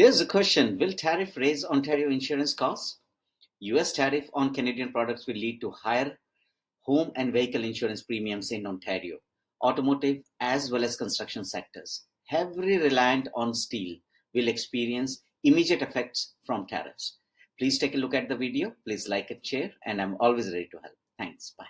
There's a question: will tariff raise Ontario insurance costs? US tariff on Canadian products will lead to higher home and vehicle insurance premiums in Ontario. Automotive as well as construction sectors, heavily reliant on steel, will experience immediate effects from tariffs. Please take a look at the video. Please like and share, and I'm always ready to help. Thanks. Bye.